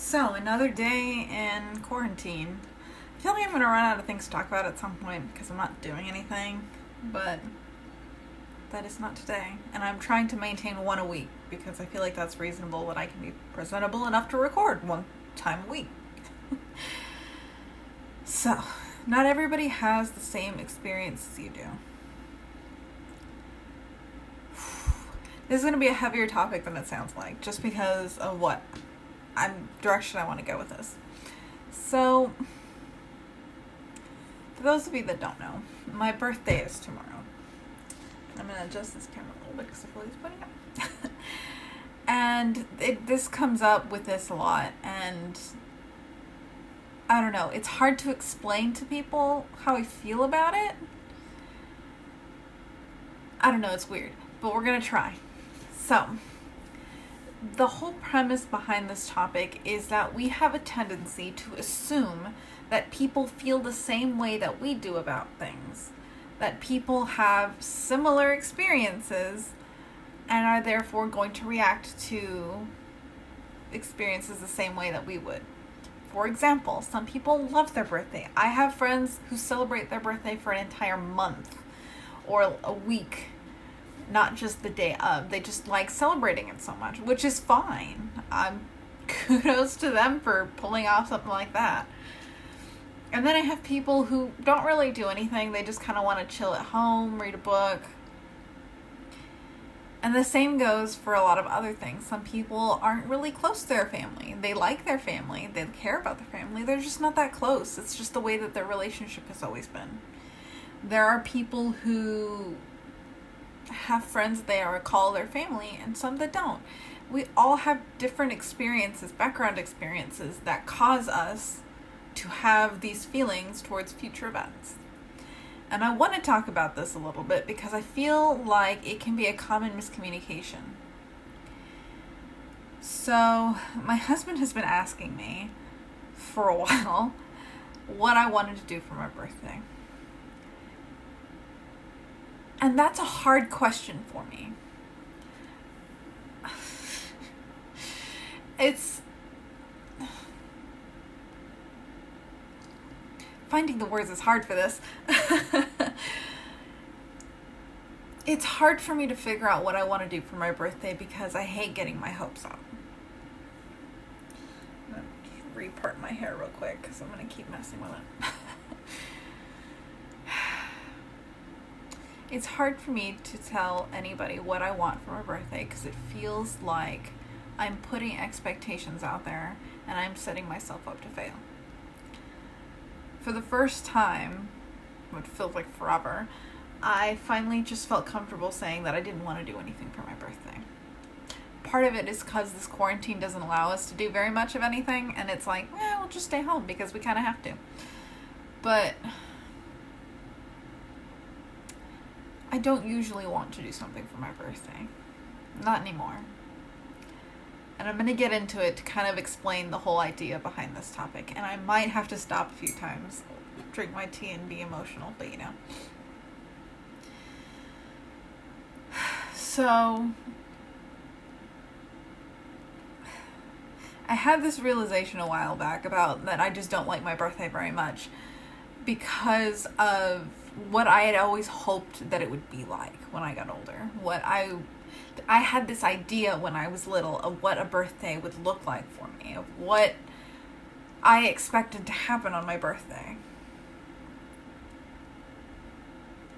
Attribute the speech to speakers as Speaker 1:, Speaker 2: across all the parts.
Speaker 1: So, another day in quarantine. I feel like I'm going to run out of things to talk about at some point because I'm not doing anything, but that is not today. And I'm trying to maintain one a week because I feel like that's reasonable, that I can be presentable enough to record one time a week. So, not everybody has the same experience as you do. This is going to be a heavier topic than it sounds like, just because of what direction I want to go with this. So, for those of you that don't know, my birthday is tomorrow. I'm going to adjust this camera a little bit because I feel like it's pointing up. And this comes up with this a lot, and I don't know, it's hard to explain to people how I feel about it. I don't know, it's weird, but we're going to try. So, the whole premise behind this topic is that we have a tendency to assume that people feel the same way that we do about things. That people have similar experiences and are therefore going to react to experiences the same way that we would. For example, some people love their birthday. I have friends who celebrate their birthday for an entire month or a week. Not just the day of. They just like celebrating it so much, which is fine. Kudos to them for pulling off something like that. And then I have people who don't really do anything. They just kind of want to chill at home, read a book. And the same goes for a lot of other things. Some people aren't really close to their family. They like their family. They care about their family. They're just not that close. It's just the way that their relationship has always been. There are people who have friends they call their family, and some that don't. We all have different experiences, background experiences, that cause us to have these feelings towards future events. And I want to talk about this a little bit because I feel like it can be a common miscommunication. So, my husband has been asking me for a while what I wanted to do for my birthday. And that's a hard question for me. Finding the words is hard for this. It's hard for me to figure out what I want to do for my birthday because I hate getting my hopes up. I'm going to repart my hair real quick because I'm going to keep messing with it. It's hard for me to tell anybody what I want for my birthday because it feels like I'm putting expectations out there and I'm setting myself up to fail. For the first time, what feels like forever, I finally just felt comfortable saying that I didn't want to do anything for my birthday. Part of it is because this quarantine doesn't allow us to do very much of anything, and it's like, we'll just stay home because we kind of have to. But I don't usually want to do something for my birthday. Not anymore. And I'm going to get into it to kind of explain the whole idea behind this topic. And I might have to stop a few times, drink my tea and be emotional, but you know. So, I had this realization a while back about that I just don't like my birthday very much because of what I had always hoped that it would be like when I got older. I had this idea when I was little of what a birthday would look like for me, of what I expected to happen on my birthday.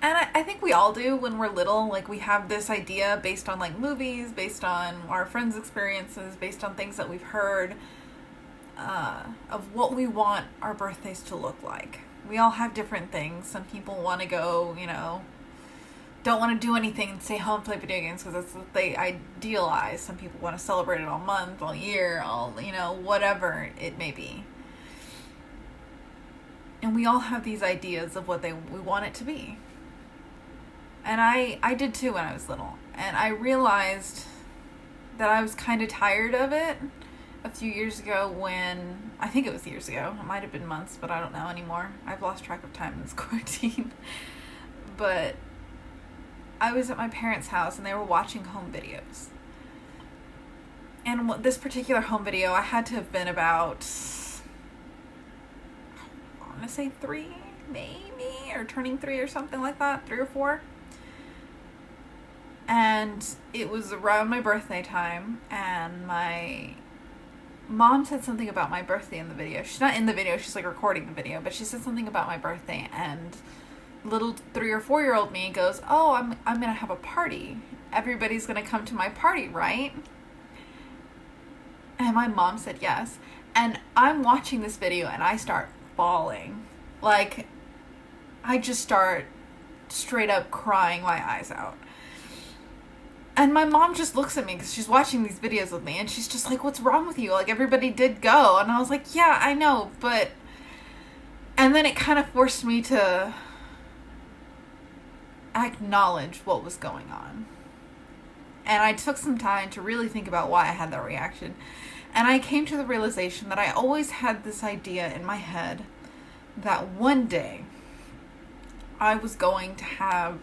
Speaker 1: And I think we all do when we're little. Like, we have this idea based on like movies, based on our friends' experiences, based on things that we've heard, of what we want our birthdays to look like. We all have different things. Some people want to go, don't want to do anything and stay home and play video games because that's what they idealize. Some people want to celebrate it all month, all year, whatever it may be. And we all have these ideas of what we want it to be. And I did too when I was little. And I realized that I was kind of tired of it a few years ago I think it was years ago. It might have been months, but I don't know anymore. I've lost track of time in this quarantine. But I was at my parents' house and they were watching home videos. And this particular home video, I had to have been about, I want to say 3, maybe, or turning 3 or something like that, 3 or 4. And it was around my birthday time, and my mom said something about my birthday in the video. She's not in the video, she's like recording the video, but she said something about my birthday, and little 3 or 4-year-old me goes, "Oh, I'm gonna have a party. Everybody's gonna come to my party, right?" And my mom said yes. And I'm watching this video and I start bawling. Like, I just start straight up crying my eyes out. And my mom just looks at me because she's watching these videos with me, and she's just like, "What's wrong with you? Like, everybody did go." And I was like, "Yeah, I know, but..." And then it kind of forced me to acknowledge what was going on. And I took some time to really think about why I had that reaction. And I came to the realization that I always had this idea in my head that one day I was going to have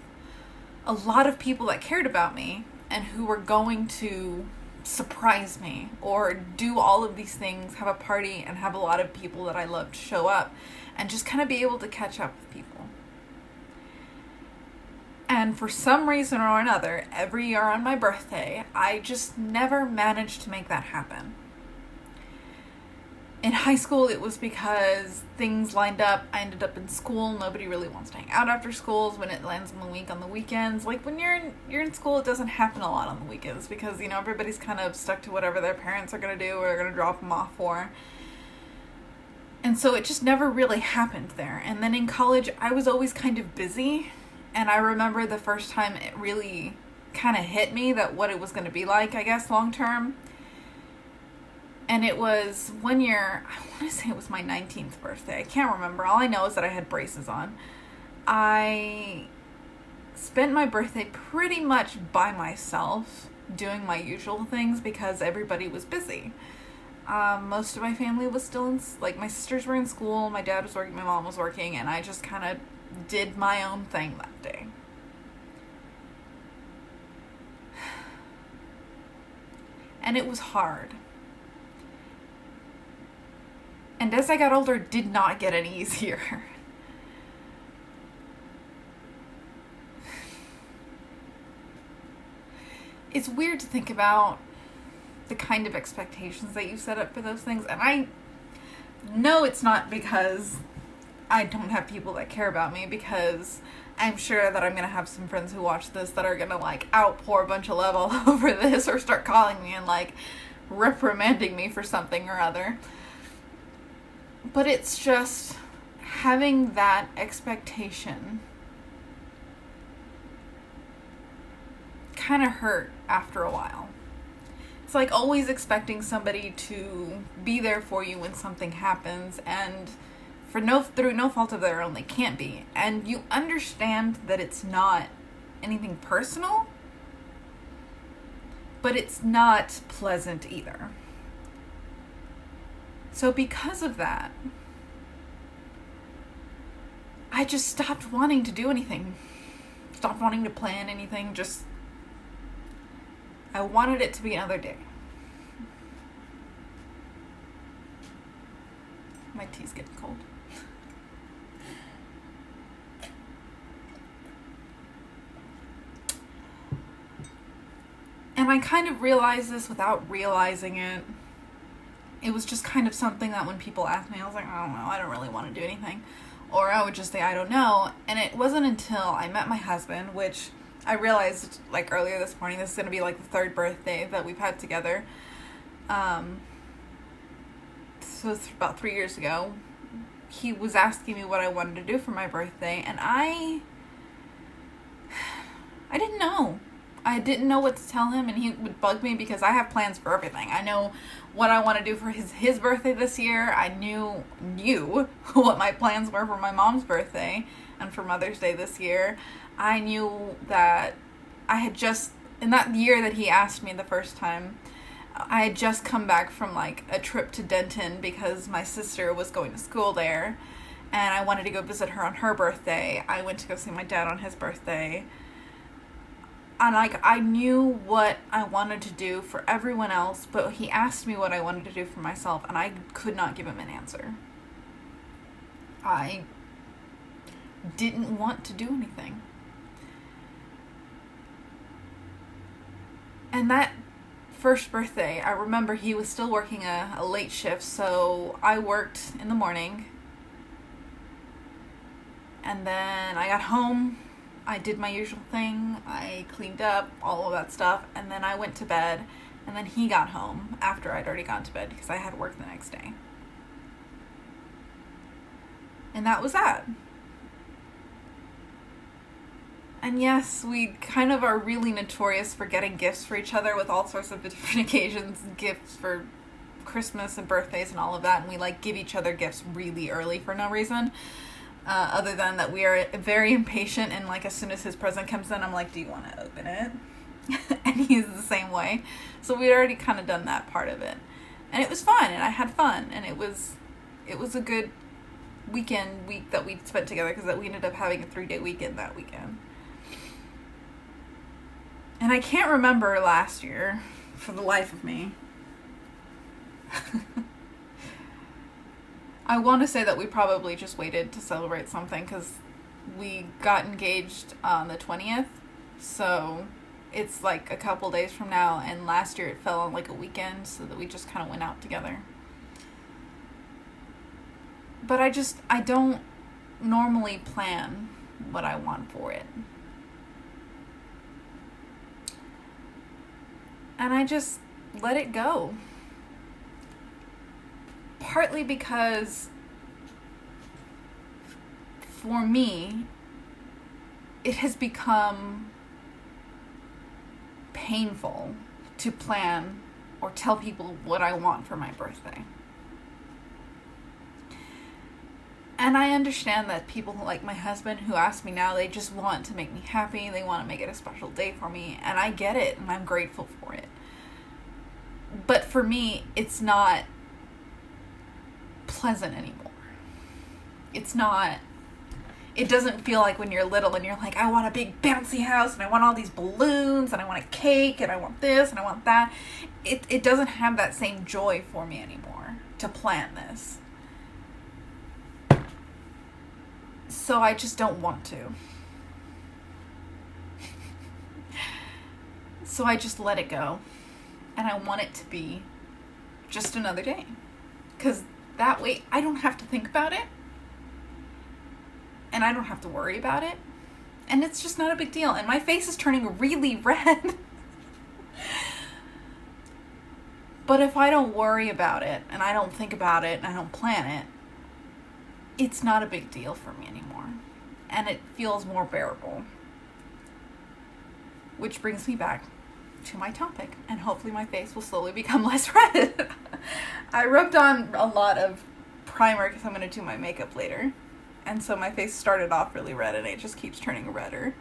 Speaker 1: a lot of people that cared about me and who were going to surprise me or do all of these things, have a party and have a lot of people that I loved show up and just kind of be able to catch up with people. And for some reason or another, every year on my birthday, I just never managed to make that happen. In high school, it was because things lined up. I ended up in school. Nobody really wants to hang out after schools when it lands in the week on the weekends. Like, when you're in school, it doesn't happen a lot on the weekends because, you know, everybody's kind of stuck to whatever their parents are going to do or they're going to drop them off for. And so it just never really happened there. And then in college, I was always kind of busy. And I remember the first time it really kind of hit me that what it was going to be like, I guess, long term. And it was one year, I want to say it was my 19th birthday. I can't remember. All I know is that I had braces on. I spent my birthday pretty much by myself doing my usual things because everybody was busy. Most of my family was still in, like, my sisters were in school, my dad was working, my mom was working, and I just kind of did my own thing that day. And it was hard. And as I got older, it did not get any easier. It's weird to think about the kind of expectations that you set up for those things. And I know it's not because I don't have people that care about me, because I'm sure that I'm going to have some friends who watch this that are going to, like, outpour a bunch of love all over this or start calling me and, like, reprimanding me for something or other. But it's just having that expectation kind of hurt after a while. It's like always expecting somebody to be there for you when something happens, and through no fault of their own, they can't be. And you understand that it's not anything personal, but it's not pleasant either. So because of that, I just stopped wanting to do anything. Stopped wanting to plan anything. Just, I wanted it to be another day. My tea's getting cold. And I kind of realized this without realizing it. It was just kind of something that when people asked me, I was like, I don't know, I don't really want to do anything. Or I would just say, I don't know. And it wasn't until I met my husband, which I realized, like, earlier this morning, this is going to be, like, the 3rd birthday that we've had together. So it's about 3 years ago. He was asking me what I wanted to do for my birthday, and I didn't know. I didn't know what to tell him, and he would bug me because I have plans for everything. I know what I want to do for his birthday this year. I knew what my plans were for my mom's birthday and for Mother's Day this year. I knew that I had just, in that year that he asked me the first time, I had just come back from, like, a trip to Denton because my sister was going to school there, and I wanted to go visit her on her birthday. I went to go see my dad on his birthday. And like, I knew what I wanted to do for everyone else, but he asked me what I wanted to do for myself, and I could not give him an answer. I didn't want to do anything. And that first birthday, I remember he was still working a late shift, so I worked in the morning. And then I got home, I did my usual thing, I cleaned up, all of that stuff, and then I went to bed, and then he got home after I'd already gone to bed because I had work the next day. And that was that. And yes, we kind of are really notorious for getting gifts for each other with all sorts of different occasions, gifts for Christmas and birthdays and all of that, and we like give each other gifts really early for no reason. Other than that, we are very impatient, and like as soon as his present comes in, I'm like, do you want to open it? And he's the same way. So we'd already kind of done that part of it. And it was fun, and I had fun, and it was a good week that we spent together, because we ended up having a 3-day weekend that weekend. And I can't remember last year for the life of me. I want to say that we probably just waited to celebrate something, because we got engaged on the 20th, so it's like a couple days from now, and last year it fell on like a weekend, so that we just kind of went out together. But I don't normally plan what I want for it. And I just let it go. Partly because, for me, it has become painful to plan or tell people what I want for my birthday. And I understand that people like my husband who ask me now, they just want to make me happy. They want to make it a special day for me. And I get it, and I'm grateful for it. But for me, it's not pleasant anymore. It doesn't feel like when you're little and you're like, I want a big bouncy house, and I want all these balloons, and I want a cake, and I want this, and I want that. It doesn't have that same joy for me anymore to plan this. So I just don't want to. So I just let it go. And I want it to be just another day. Because that way I don't have to think about it. And I don't have to worry about it. And it's just not a big deal. And my face is turning really red. But if I don't worry about it, and I don't think about it, and I don't plan it, it's not a big deal for me anymore. And it feels more bearable. Which brings me back to my topic. And hopefully my face will slowly become less red. I rubbed on a lot of primer because I'm going to do my makeup later. And so my face started off really red, and it just keeps turning redder.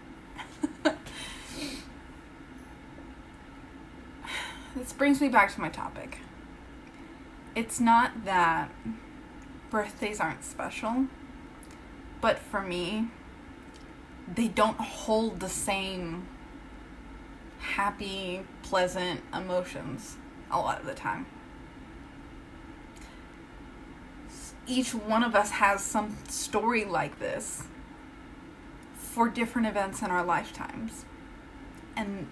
Speaker 1: This brings me back to my topic. It's not that birthdays aren't special, but for me, they don't hold the same happy, pleasant emotions a lot of the time. Each one of us has some story like this for different events in our lifetimes. And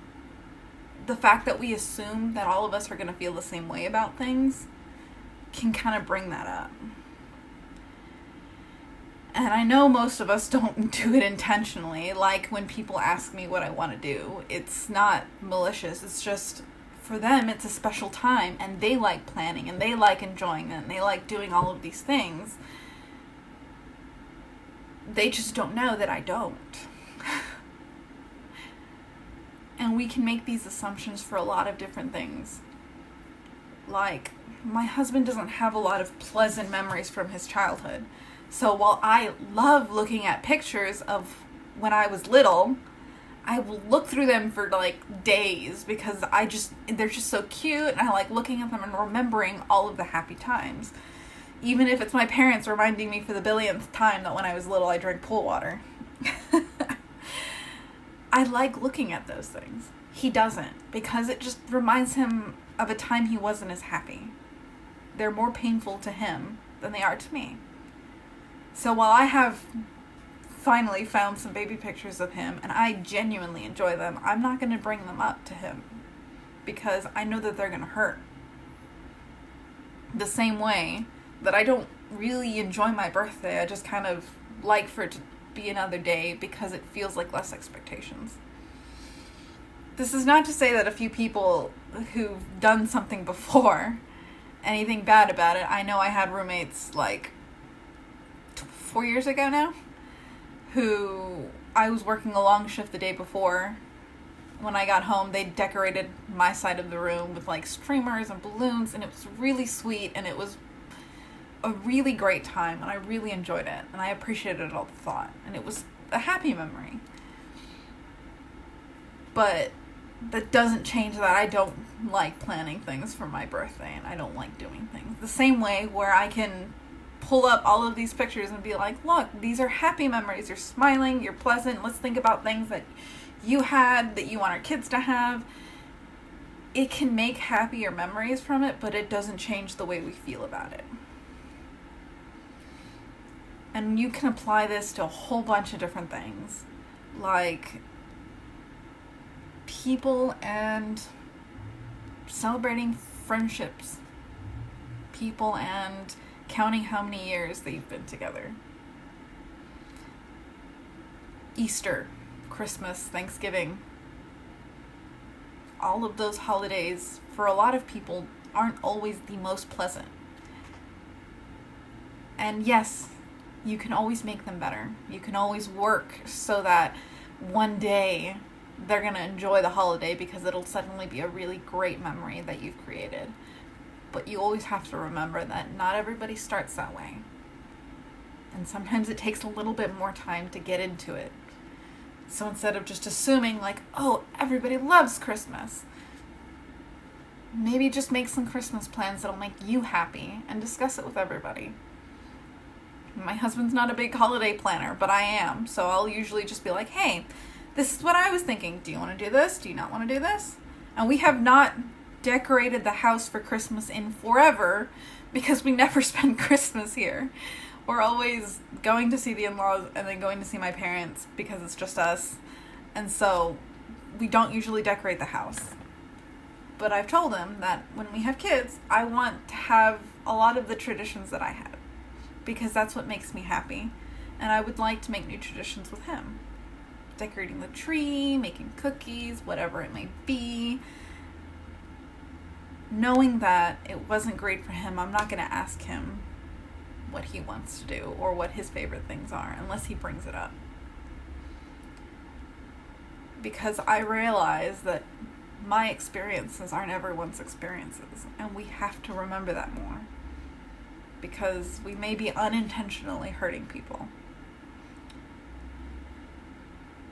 Speaker 1: the fact that we assume that all of us are going to feel the same way about things can kind of bring that up. And I know most of us don't do it intentionally. Like when people ask me what I want to do, it's not malicious. It's just, for them, it's a special time, and they like planning, and they like enjoying it, and they like doing all of these things. They just don't know that I don't. And we can make these assumptions for a lot of different things. Like, my husband doesn't have a lot of pleasant memories from his childhood. So while I love looking at pictures of when I was little, I will look through them for like days because they're just so cute, and I like looking at them and remembering all of the happy times. Even if it's my parents reminding me for the billionth time that when I was little I drank pool water. I like looking at those things. He doesn't, because it just reminds him of a time he wasn't as happy. They're more painful to him than they are to me. So while I have finally found some baby pictures of him and I genuinely enjoy them, I'm not going to bring them up to him because I know that they're going to hurt. The same way that I don't really enjoy my birthday, I just kind of like for it to be another day because it feels like less expectations. This is not to say that a few people who've done something before, anything bad about it. I know I had roommates like 4 years ago now, who I was working a long shift the day before. When I got home, they decorated my side of the room with like streamers and balloons, and it was really sweet, and it was a really great time, and I really enjoyed it, and I appreciated all the thought, and it was a happy memory. But that doesn't change that I don't like planning things for my birthday, and I don't like doing things. The same way where I can pull up all of these pictures and be like, look, these are happy memories. You're smiling, you're pleasant. Let's think about things that you had, that you want our kids to have. It can make happier memories from it, but it doesn't change the way we feel about it. And you can apply this to a whole bunch of different things, like people and celebrating friendships, people and counting how many years they've been together. Easter, Christmas, Thanksgiving, all of those holidays, for a lot of people, aren't always the most pleasant. And yes, you can always make them better. You can always work so that one day they're going to enjoy the holiday because it'll suddenly be a really great memory that you've created. But you always have to remember that not everybody starts that way. And sometimes it takes a little bit more time to get into it. So instead of just assuming like, oh, everybody loves Christmas, maybe just make some Christmas plans that'll make you happy and discuss it with everybody. My husband's not a big holiday planner, but I am. So I'll usually just be like, hey, this is what I was thinking. Do you want to do this? Do you not want to do this? And we have not decorated the house for Christmas in forever because we never spend Christmas here. We're always going to see the in-laws and then going to see my parents because it's just us. And so we don't usually decorate the house. But I've told him that when we have kids, I want to have a lot of the traditions that I had because that's what makes me happy. And I would like to make new traditions with him. Decorating the tree, making cookies, whatever it may be. Knowing that it wasn't great for him, I'm not going to ask him what he wants to do or what his favorite things are unless he brings it up. Because I realize that my experiences aren't everyone's experiences, and we have to remember that more. Because we may be unintentionally hurting people.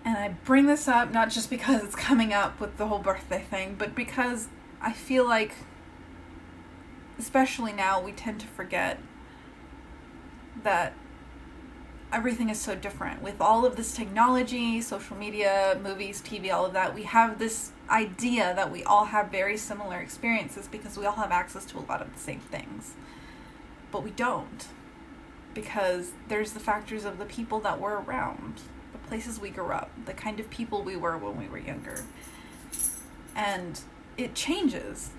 Speaker 1: And I bring this up not just because it's coming up with the whole birthday thing, but because I feel like, especially now, we tend to forget that everything is so different. With all of this technology, social media, movies, TV, all of that, we have this idea that we all have very similar experiences because we all have access to a lot of the same things. But we don't. Because there's the factors of the people that we're around, the places we grew up, the kind of people we were when we were younger. And it changes.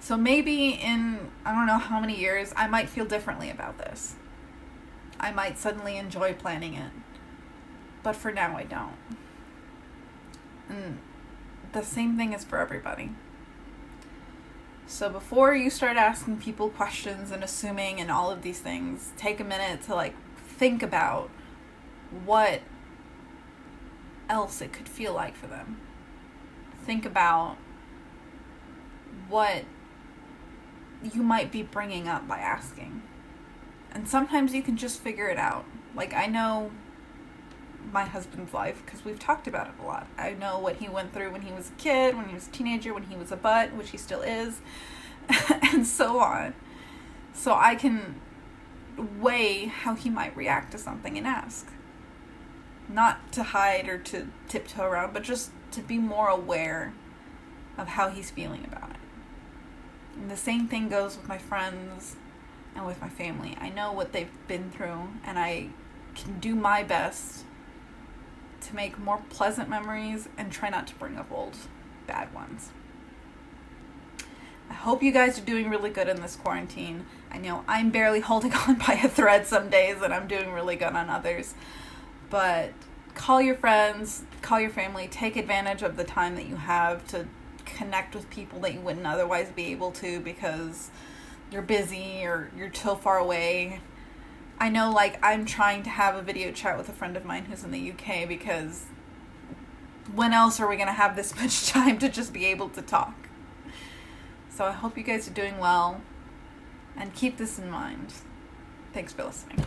Speaker 1: So maybe in, I don't know how many years, I might feel differently about this. I might suddenly enjoy planning it. But for now, I don't. And the same thing is for everybody. So before you start asking people questions and assuming and all of these things, take a minute to think about what else it could feel like for them. Think about what you might be bringing up by asking. And sometimes you can just figure it out. I know my husband's life because we've talked about it a lot. I know what he went through when he was a kid, when he was a teenager, when he was a butt, which he still is, and so on. So I can weigh how he might react to something and ask. Not to hide or to tiptoe around, but just to be more aware of how he's feeling about it. And the same thing goes with my friends and with my family. I know what they've been through, and I can do my best to make more pleasant memories and try not to bring up old bad ones. I hope you guys are doing really good in this quarantine. I know I'm barely holding on by a thread some days, and I'm doing really good on others. But call your friends, call your family, take advantage of the time that you have to connect with people that you wouldn't otherwise be able to because you're busy or you're so far away. I know, like, I'm trying to have a video chat with a friend of mine who's in the UK because when else are we going to have this much time to just be able to talk? So I hope you guys are doing well, and keep this in mind. Thanks for listening.